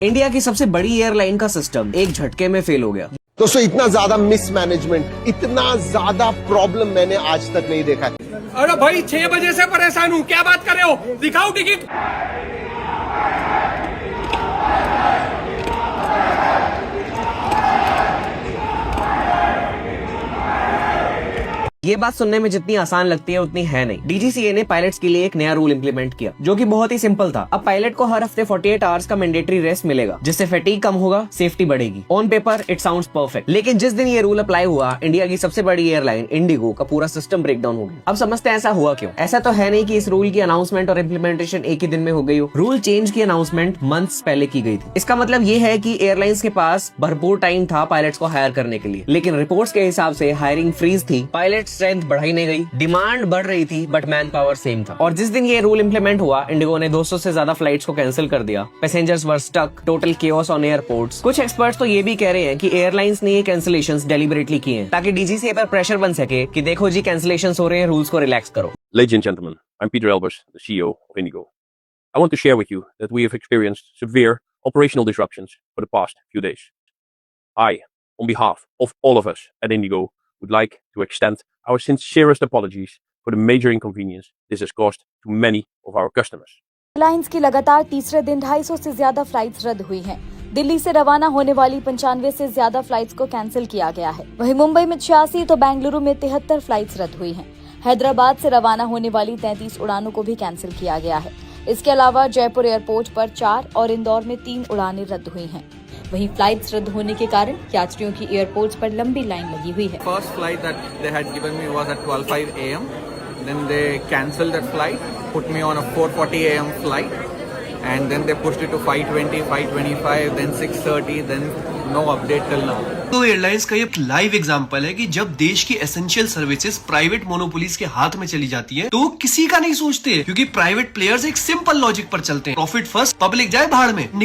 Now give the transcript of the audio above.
India की सबसे बड़ी एयरलाइन का सिस्टम एक झटके में फेल हो गया। दोस्तों इतना ज्यादा मिसमैनेजमेंट, इतना ज्यादा प्रॉब्लम मैंने आज तक नहीं देखा। अरे भाई 6 बजे से परेशान हूँ, क्या बात कर रहे हो? दिखाओ टिकट। ये बात सुनने में जितनी आसान लगती है उतनी है नहीं। डीजीसीए ने पायलट्स के लिए एक नया रूल इंप्लीमेंट किया जो कि बहुत ही सिंपल था। अब पायलट को हर हफ्ते 48 आवर्स का मैंडेटरी रेस्ट मिलेगा, जिससे फैटीग कम होगा, सेफ्टी बढ़ेगी। On paper it sounds perfect, लेकिन जिस दिन ये रूल अप्लाई हुआ, इंडिया की सबसे बड़ी एयरलाइन इंडिगो का पूरा सिस्टम ब्रेकडाउन हो गया। अब समझते हैं ऐसा हुआ क्यों। ऐसा तो है नहीं कि इस रूल की अनाउंसमेंट और इम्प्लीमेंटेशन एक ही दिन में हो गई हो। रूल चेंज की अनाउंसमेंट मंथ्स पहले की गई थी। इसका मतलब ये है कि एयरलाइंस के पास भरपूर टाइम था पायलट्स को हायर करने के लिए, लेकिन रिपोर्ट्स के हिसाब से हायरिंग फ्रीज थी, पायलट स्ट्रेंथ बढ़ाई नहीं गई, डिमांड बढ़ रही थी बट मैन पावर सेम था। और जिस दिन ये रूल इंप्लीमेंट हुआ, इंडिगो ने 200 से ज्यादा फ्लाइट्स को कैंसिल कर दिया। Passengers were stuck, total chaos on airports. कुछ एक्सपर्ट्स तो ये भी कह रहे हैं कि एयरलाइंस ने ये कैंसिलेशंस डेलिबरेटली किए हैं ताकि डीजीसीए पर प्रेशर बन सके कि देखो जी कैंसिलेशंस हो रहे हैं, रूल्स को रिलैक्स करो। Ladies and gentlemen, I'm Peter Elbers, the CEO of Indigo. I want to share with you that we have experienced severe operational disruptions for the past few days. I, on behalf of all of us at Indigo, would like to extend our sincerest apologies for the major inconvenience this has caused to many of our customers. Airlines की लगातार तीसरे दिन 250 से ज्यादा flights रद्द हुई हैं। दिल्ली से रवाना होने वाली 95 से ज्यादा फ्लाइट्स को कैंसिल किया गया है। वहीं मुंबई में 86 तो बेंगलुरु में 73 फ्लाइट्स रद्द हुई हैं। हैदराबाद से रवाना होने वाली 33 उड़ानों को भी कैंसिल किया गया है। इसके अलावा जयपुर एयरपोर्ट पर 4 और इंदौर में 3 उड़ानें रद्द हुई हैं। वहीं फ्लाइट्स रद्द होने के कारण यात्रियों की एयरपोर्ट्स पर लंबी लाइन लगी हुई है। First flight that they had given me was at 12:05 a.m. Then they cancelled that flight, put me on a 4:40 a.m. flight, and then they pushed it to 5:20, 5:25, then 6:30, then no update till now. तो airlines का ये live example है कि जब देश की essential services private monopolies के हाथ में चली जाती है तो वो किसी का नहीं सोचते, क्योंकि प्राइवेट प्लेयर्स एक सिंपल लॉजिक पर चलते हैं, प्रॉफिट फर्स्ट, पब्लिक जाए भाड़ में।